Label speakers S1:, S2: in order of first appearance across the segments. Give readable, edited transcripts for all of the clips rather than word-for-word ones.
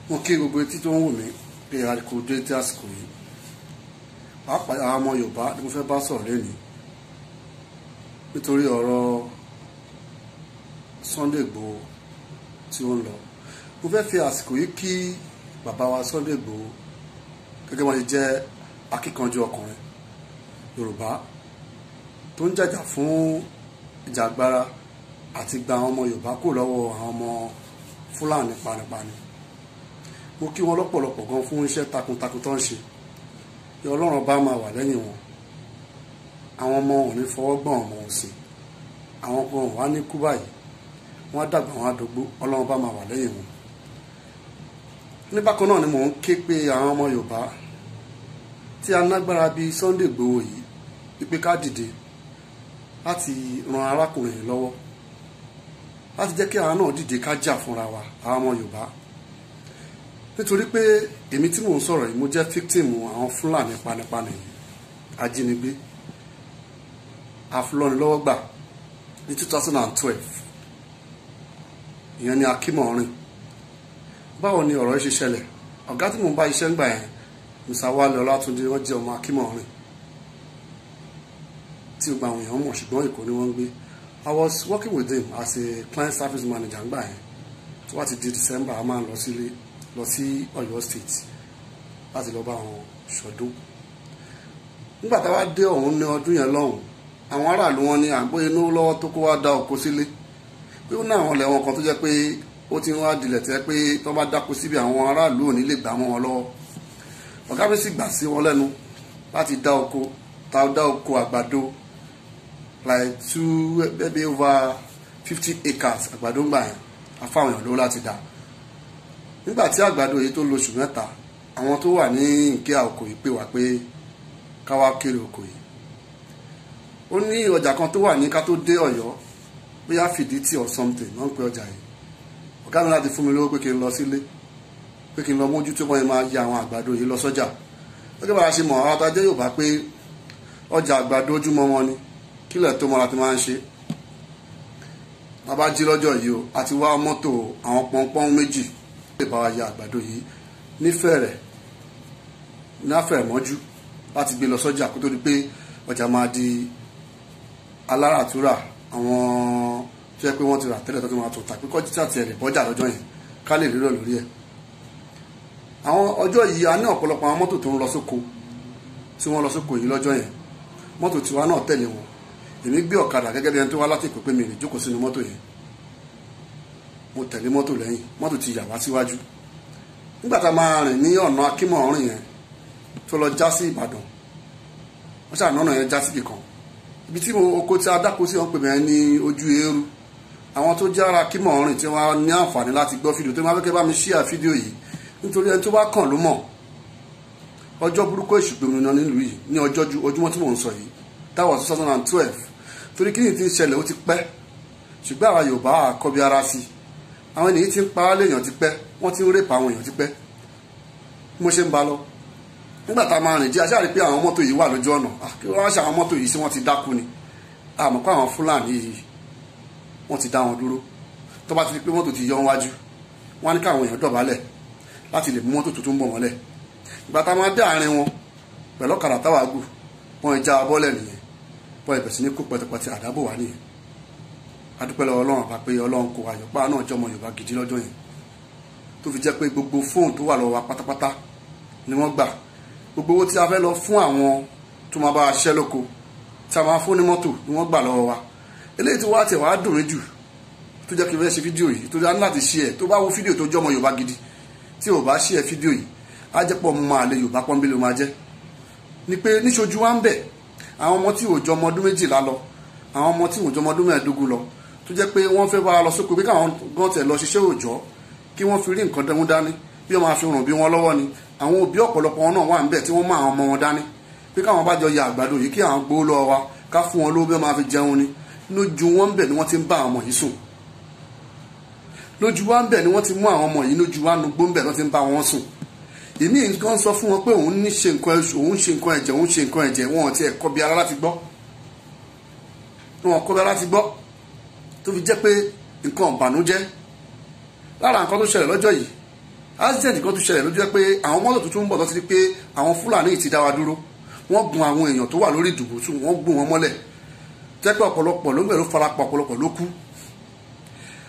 S1: mo kí gbogbo etí tó ń wò mí pé àríkò déédéé àsìkò yìí pàápàá àwọn ọmọ Yorùbá ni mo fẹ́ bá sọ̀rọ̀ lẹ́nìí nítorí ọ̀rọ̀ Sunday Igboho tí ó ń lọ. Mo fẹ́ fi àsìkò yìí kí bàbá wa Sunday Igboho gẹ́gẹ́ bọ́n ṣe jẹ́ akíkanjú ọkùnrin Yorùbá tó ń jàjà fún ìjàgbara àti gba àwọn ọmọ Yorùbá kò lọ́wọ́ àwọn ọmọ Fúlàní panipani. Mo kí wọn lọ́pọ̀lọpọ̀ gan fún iṣẹ́ takuntakun tó ń ṣe. Ọlọ́run bá máa wà lẹ́yìn wọn. Àwọn ọmọ ò ní fọwọ́ gbọ́n ọmọ òsì. Àwọn kan wà ní kú báyìí. Wọ́n á dàgbà wọn á dógbó. Ọlọ́run bá máa wà lẹ́yìn wọn. Ní bákan náà ni mò ń ké pé àwọn ọmọ Yorùbá tí a nágbára bíi Sunday Igboho yìí wípé ká dìde láti ran arákùnrin yìí lọ́wọ́, láti jẹ́ kí àwọn náà dìde ká jà fúnra wa àwọn ọmọ Yorùbá. Nítorí pé èmi tí mò ń sọ̀rọ̀ yìí mo jẹ́ victim àwọn Fúlàní panipani yìí, ajínigbé, afúlọ́nilọ́wọ́gbà ní 2012. Ìyẹn ni Akímọ̀rin. Báwo ni ọ̀rọ̀ yìí ṣe ṣẹlẹ̀? Ọ̀gá tí mò ń bá iṣẹ́ ń gbà yẹn, Mr. Wálé Ọlátúndé, wọ́n jẹ́ ọmọ Akímọ̀rin tí gbogbo àwọn èèyàn mọ̀, ṣùgbọ́n Èkó ni wọ́n ń gbé. I was working with him as a client service manager ńgbà yẹn. Tó wá ti di December, a máa ń lọ sí Ọ̀yọ́ State láti lọ bá àwọn ṣọdún. Nígbà tá a wá dé ọ̀hún ní ọdún yẹn lọ́hùn, àwọn aráàlú wọn ní àgbóyè inú lọ́wọ́ tó kó wá dá oko sílé. Pé ó ní àwọn lẹ́wọ̀n kan tó jẹ́ pé ó ti ń wá dilẹ̀ tẹ́ pé tó bá dáko síbi àwọn aráàlú ò ní lè gbà mọ́ wọn lọ́wọ́. Ọ̀gá mi sì gbà sí wọn lẹ́nu láti dá oko àgbàdo like maybe over 50 acres àgbàdo ńgbà yẹn afáwọn èèyàn lówó láti dá. Nígbà tí àgbàdo yìí tó lóṣù mẹ́ta, àwọn tó wà ní ìké àkókò yìí pè wá pé ká wá kéré oko yìí. Ó ní ọjà kan tó wà ní ká tó dé Ọ̀yọ́, bóyá Fìdítì or something wọ́n ń pe ọjà yìí. Ọ̀gá mi láti fún mi lówó pé kí n lọ sílé, pé kí n lọ mójú tó wọ́n máa ya àwọn àgbàdo yìí lọ sọ́jà. Gẹ́gẹ́ bá a ṣe mọ̀ àwọn atajẹ́ Yorùbá pé ọjà àgbàdo ojúmọ́ wọn ni, kílẹ̀ tó mọ́ra ti máa ń ṣe. Bàbá jí lọ́jọ́ yìí o, àti wá mọ́tò àwọn pọ́npọ́n méjì lè bá wa ya àgbàdo yìí nífẹ̀ẹ́rẹ̀ ní àfẹ̀mọ́jú láti gbé lọ sọ́jà kó tó di pé ọjà máa di aláràtúrà àwọn tó yẹ pé wọ́n ti rà tẹ́lẹ̀ tó ti máa tó tà pé kọ́jú tí àti ẹ̀rẹ̀ bọ́jà lọ́jọ́ yẹn ká lè rírọ̀ lórí ẹ̀. Àwọn ọjọ́ yìí a ní ọ̀pọ̀lọpọ̀ àwọn mọ́tò tó ń lọ sóko tí wọ́n lọ sóko yìí lọ́jọ́ yẹn. Mọ́tò tiwa náà tẹ̀lé wọn. Èmi gbé ọ̀kadà gẹ́gẹ́ bí ẹni tó wá láti Èkó pé mi lè jókòó sínú mọ́tò yẹn. Mo tẹ̀lé mọ́tò lẹ́yìn, mọ́tò ti yà wá síwájú. Nígbà tá a máa rìn ní ọ̀nà Akímọ̀rin yẹn tó lọ já sí Ìbàdàn, wọ́n ṣàánú yẹn já síbì kan. Ibi tí oko tí a dáko sí wọn pè mí ní ojú eérú. Àwọn tó jẹ́ ara Akímọ̀rin tí wọ́n ní àǹfààní láti gbọ́ fídíò tó máa fẹ́ kẹ́ bá mi share fídíò yìí nítorí ẹni tó bá kàn ló mọ̀. Ọjọ́ burúkú èṣù gbòmìnira nílùú yìí ní ojúmọ́ tí mò ń sọ yìí, that was 2012. Torí kí ni ti ń ṣẹlẹ̀ ó ti pẹ́, ṣùgbọ́n àwa Yorùbá àkọ́bí ara sí. Àwọn ènìyàn ti ń pa á léèyàn ti pẹ́, wọ́n ti ń rèpà àwọn èèyàn ti pẹ́. Mo ṣe ń ba lọ. Nígbà tá a máa rìn jí aṣáà rí pé àwọn mọ́tò yìí wà lójú ọ̀nà. Kí wọ́n wá ṣe àwọn mọ́tò yìí sí wọ́n ti dákú ni. Àmọ́ pé àwọn Fúlàní yìí wọ́n ti dá wọn dúró. Tó bá ti di pé mọ́tò ti yọ wọn wájú, wọ́n á ní káwọn èèyàn dọ̀bálẹ̀ láti lè mú mọ́tò tuntun bọ̀ wọ́n lẹ̀. Ìgbà tá a máa dé àárín wọn pẹ̀lú ọ̀kadà táwa gùn, wọ́n já bọ́lẹ̀ nìyẹn. Wọ́n ìbẹ̀ sí ní kó pẹ̀tẹ̀pẹ̀tẹ̀ àdábò wá nìyẹn. A dúpẹ́ lọ́wọ́ Ọlọ́run bá pé Ọlọ́run kò àyọ̀pá náà jọmọ Yorùbá gidi lọ́jọ́ yẹn. Tó fi jẹ́ pé gbogbo fóònù tó wà lọ́wọ́ wa pátápátá ni wọ́n gbà. Gbogbo owó tí a fẹ́ lọ fún àwọn tó máa bá a ṣiṣẹ́ lóko tí a máa fún ní mọ́tò ni wọ́n gbà lọ́wọ́ wa. Eléyìí tí wọ́n á tẹ̀ wá dùn mí jù tó jẹ́ kí n fẹ́ ṣe fídíò yìí, tó dá ní láti ṣe ẹ̀ tó bá wo fídíò tó jọmọ Yorùbá gidi tí ò bá ṣe ẹ̀ fídíò yìí á jẹ́ pọ̀ mọ́ àlè Yorùbá pọ́nbélé máa jẹ́. Ni pé níṣojú wa ń bẹ̀ àwọn ọmọ tí ò jọ ọmọ ọdún 12 lọ, àwọn ọmọ tí ò jọ ọmọ ọdún 15 lọ tó jẹ́ pé wọ́n fẹ́ bá a lọ sóko pé káwọn gan tẹ̀ lọ ṣiṣẹ́ òòjọ́ kí wọ́n fi rí nǹkan dẹ́mú dání bí wọ́n máa fi ràn bí wọ́n lọ́wọ́ ni. Àwọn òbí ọ̀pọ̀lọpọ̀ wọn náà wà níbẹ̀ tí wọ́n mú àwọn ọmọ wọn dání pé káwọn bá jọ ya àgbàdo yìí kí àwọn gbowó lọ́wọ́ wa ká fún wọn lówó bí wọ́n máa fi jẹun ni. Lójú wọn ń bẹ̀ ni wọ́n ti ń bá àwọn ọmọ yìí sùn. Lójú wa ń bẹ̀ ni wọ́n ti mú àwọn ọmọ yìí lójú wa nugbó ń bẹ̀ ni wọ́n ti ń bá wọn sùn. Èmi nǹkan sọ fún wọn pé òun ní ṣe nǹkan ẹ̀ṣù, òun ṣe nǹkan ẹ̀jẹ̀, òun ṣe nǹkan ẹ̀jẹ̀, wọn ò tiẹ̀ kọ́ bí ara láti gbọ́. Wọn kọ́ bí ara láti gbọ́ tó fi jẹ́ pé nǹkan ìbànújẹ́ lára nǹkan tó ṣẹlẹ̀ lọ́jọ́ yìí accident kan tún ṣẹlẹ̀ ló jẹ́ pé àwọn mọ́tò tuntun ń bọ̀ lọ́sí pé àwọn Fúlàní ti dá wa dúró wọ́n gun àwọn èèyàn tó wà lórí ìdìbòsùn wọ́n gún wọn mọ́lẹ̀ jẹ́ pé ọ̀pọ̀lọpọ̀ ló gbẹ̀rú farapa ọ̀pọ̀lọpọ̀ ló kú.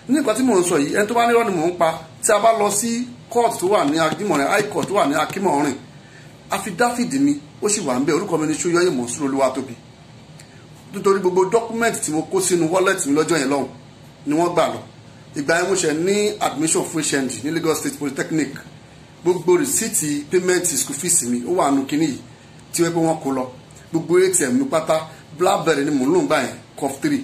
S1: ní nǹkan tí mò ń sọ yìí ẹni tó bá nírọ́ ni mò ń pa tí a bá lọ sí court tó wà ní Akínmọ̀rin high court tó wà ní Akínmọ̀rin affidavit mi ó sì wà ń bẹ orúkọ mi ní Ṣóyọyè Mọ̀nsúrù Olúwatóbi nítorí gbogbo dọ́kúmẹ́ǹtì tí mo kó sínú wallet mi lọ́jọ́ yẹn lọ́hùn ni wọ́n gbà lọ ìgbà yẹn mo ṣe ní admission fún HND ní Lagos State Polytechnic gbogbo rìsíìtì payment school fees mi ó wà nù kínní yìí tí wọ́n pé wọ́n kó lọ gbogbo ATM mi pátá Blackberry ni mò ń lò ń gbà yẹn COF 3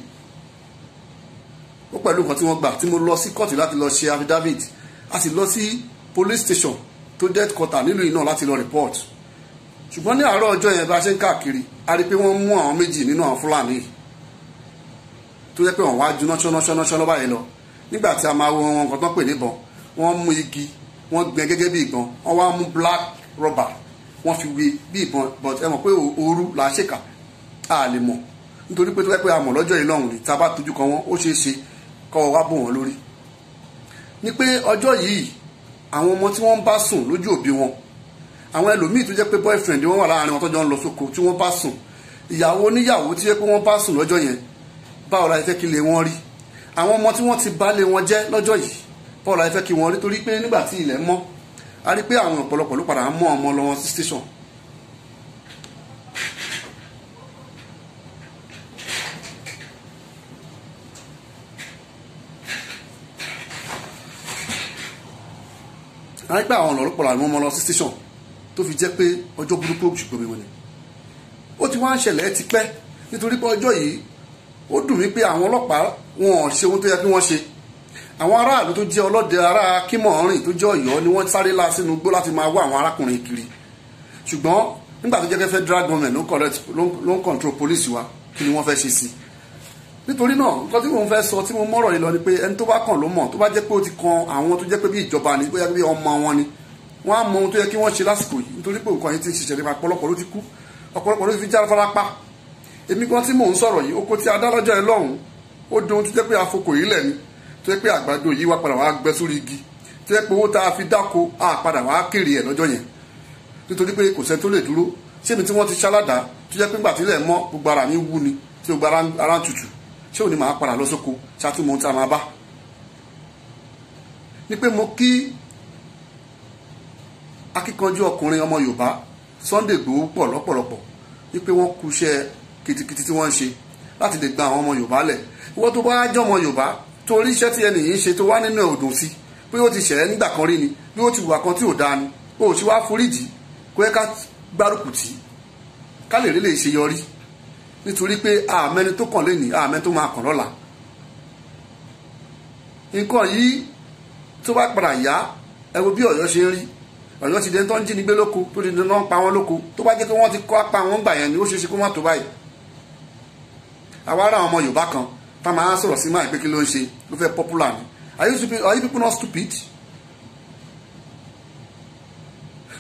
S1: ó pẹ̀lú nǹkan tí wọ́n gbà tí mo lọ sí kóòtù láti lọ ṣe affidavit a sì lọ sí police station tó dead quarter nílùú yìí náà láti lọ report ṣùgbọ́n ní àárọ̀ ọjọ́ yẹn bá ṣe ń káàkiri a rí i pé wọ́n mú àwọn méjì nínú àwọn Fúlàní tó jẹ́ pé wọ́n wá ju náṣọ́náṣọ́ báyìí lọ nígbà tí a máa wo wọn nǹkan tó pè níbọn wọ́n mú igi wọ́n gbẹ́ gẹ́gẹ́ bí ìbọn wọ́n wá mú black rubber wọ́n fi wé bí ìbọn but ẹ mọ̀ pé ooru là á ṣèkà a lè mọ̀ nítorí pé tó jẹ́ pé a mọ̀ lọ́jọ́ yìí lọ́hùn ní tá a bá tójú kan wọn ó ṣeé ṣe kọ́ wá bò wọ́n lórí ní pé ọjọ́ yìí àwọn ọmọ tí wọ́n bá sùn lójú òbí wọn àwọn ẹlòmíì tó jẹ́ pé boyfriend wọn wà láàrin wọn tó jọ ń lọ sóko tí wọ́n bá sùn ìyàwó oníyàwó tí jẹ́ pé wọ́n bá sùn lọ́jọ́ yẹn báwo la fẹ́ kí lè wọ́n rí àwọn ọmọ tí wọ́n ti bá lé wọn jẹ́ lọ́jọ́ yìí báwo la fẹ́ kí wọ́n rí torí pé nígbà tí ilẹ̀ mọ́ a rí pé àwọn ọ̀pọ̀lọpọ̀ ló padà mọ́ ọmọ lọ wọn sí station a rí pé àwọn ọ̀pọ̀lọpọ̀ làwọn ọmọ lọ sí station tó fi jẹ́ pé ọjọ́ burúkú ṣùgbọ́n mi wọn ni ó ti wá ń ṣẹlẹ̀ ti pẹ́ nítorí pé ọjọ́ yìí ó dùn mí pé àwọn ọlọ́pàá wọn ò ṣe ohun tó yẹ kí wọ́n ṣe àwọn aráàlú tó jẹ́ ọlọ́dẹ ará Akínmọ̀rin tó jẹ́ Ọ̀yọ́ ni wọ́n sáré lá sínú igbó láti máa wá àwọn arákùnrin kiri ṣùgbọ́n nígbà tó jẹ́ pé federal government ló ń control police wa kí ni wọ́n fẹ́ ṣe sí nítorí náà nǹkan tí mo fẹ́ sọ tí mo mọ̀rọ̀ yìí lọ ni pé ẹni tó bá kàn ló mọ̀ tó bá jẹ́ pé ó ti kan àwọn tó jẹ́ pé bí ìjọba ni bóyá bí ọmọ wọn ni wọ́n á mọ ohun tó yẹ kí wọ́n ṣe lásìkò yìí nítorí pé nǹkan yìí ti ṣiṣẹ́ nípa ọ̀pọ̀lọpọ̀ ló ti kú ọ̀pọ̀lọpọ̀ ló ti fi jára fara pa èmi gan tí mò ń sọ̀rọ̀ yìí oko tí a dá lọ́jọ́ ẹ lọ́hùn ó dun tó jẹ́ pé afoko yìí lẹ̀ ni tó jẹ́ pé àgbàdo yìí wá padà wá gbẹ sórí igi tó jẹ́ pé owó tá a fi dáko á padà wá kéré ẹ̀ lọ́jọ́ yẹn nítorí pé kò sẹ́ni tó lè dúró ṣé mi tí wọ́n ti ṣáládàá tó jẹ́ pé ńgbà tí ilẹ̀ mọ́ gbogbo ara mi wú ni tí gbogbo ara ń tutù ṣé òní máa padà lọ sóko ṣáàtúmọ̀ ohun tí a máa bá ní pé mo kí akíkanjú ọkùnrin ọmọ Yorùbá Sunday Igboho pọ̀ lọ́pọ̀lọpọ̀ ní pé wọ́n kú iṣẹ́ kìtìkìtì tí wọ́n ń ṣe láti lè gba àwọn ọmọ Yorùbá lẹ̀ ìwọ́n tó bá jẹ́ ọmọ Yorùbá tó rí iṣẹ́ tí ẹnì yìí ń ṣe tó wá nínú ọdún sí pé ó ti ṣẹ̀rẹ́ nígbà kan rí ni bí ó ti wà kan tí ò dáa ni ó ti wá foríjì kó yẹ ká gbárùkù tì ká lè rí lè ṣe yọrí nítorí pé àmẹ́ni tó kàn lénìí àmẹ́ni tó máa kàn lọ́la nǹkan yìí tó bá padà yá ẹ wo bí Ọ̀yọ́ ṣe ń rí Ọ̀yọ́ ti dé tó ń jí nígbé lóko tó ti dáná pa wọn lóko tó bá jẹ́ pé wọ́n ti kọ́ apá wọn gbà yẹn ni ó ṣe é ṣe kó má tó báyìí àwa ará àwọn ọmọ Yorùbá kan tá máa sọ̀rọ̀ sí máa pé kí ló ń ṣe ló fẹ́ popular ni are you people not stupid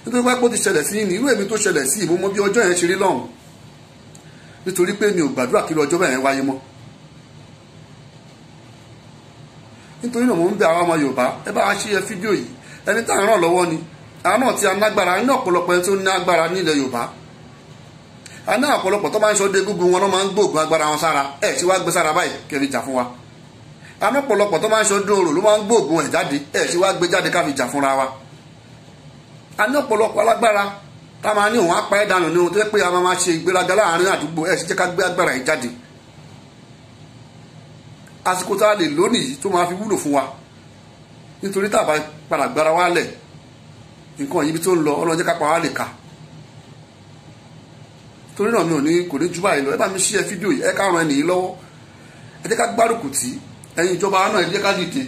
S1: nítorí pé ó ti ṣẹlẹ̀ sí ní irú èmi tó ṣẹlẹ̀ sí ìmú mọ́ bí ọjọ́ yẹn ṣe rí lọ́hùn nítorí pé mi ò gbàdúrà kí ọjọ́ bẹ́ẹ̀ yẹn wáyé mọ́ nítorí náà mo ń bẹ àwọn ọmọ Yorùbá ẹ bá wa ṣe ẹ fídíò yìí ẹni tá à ń ràn lọ́wọ́ ni àwọn náà ti anágbára ní ọ̀pọ̀lọpọ̀ ẹni tó ní agbára ní ilẹ̀ Yorùbá àná ọ̀pọ̀lọpọ̀ tó máa ń ṣọdẹ gúngun wọn náà máa ń gbóògùn agbára wọn sára ẹ̀ tí wàá gbé sára báyìí kẹfì jà fún wa àná ọ̀pọ̀lọpọ̀ tó máa ń ṣọdẹ orò ló máa ń gbóògùn ẹ̀ jáde ẹ̀ tí wàá gbé jáde káfí jà fúnra wa àná ọ̀pọ̀lọpọ̀ alágbára tá máa ní òun apá ẹ̀ dànù ní ohun tó yẹ pé a máa ṣe ìgbéraga láàrin àdúgbò ẹ̀ sì jẹ́ ká gbé agbára yìí jáde àsìkò tá a lè lónìí tó máa fi wúlò fún wa nítorí tá a bá padà gbára wa lẹ̀ nǹkan yìí bí tó ń lọ ọlọ́jẹ́ ká pa wá lè kà torí náà mi ò ní kò ní jú báyìí lọ ẹ bá mi ṣí ẹ fídíò yìí ẹ ká ran ẹnìyí lọ́wọ́ ẹ jẹ́ ká gbárùkù tì ẹ̀yin ìjọba náà ẹ jẹ́ ká dìde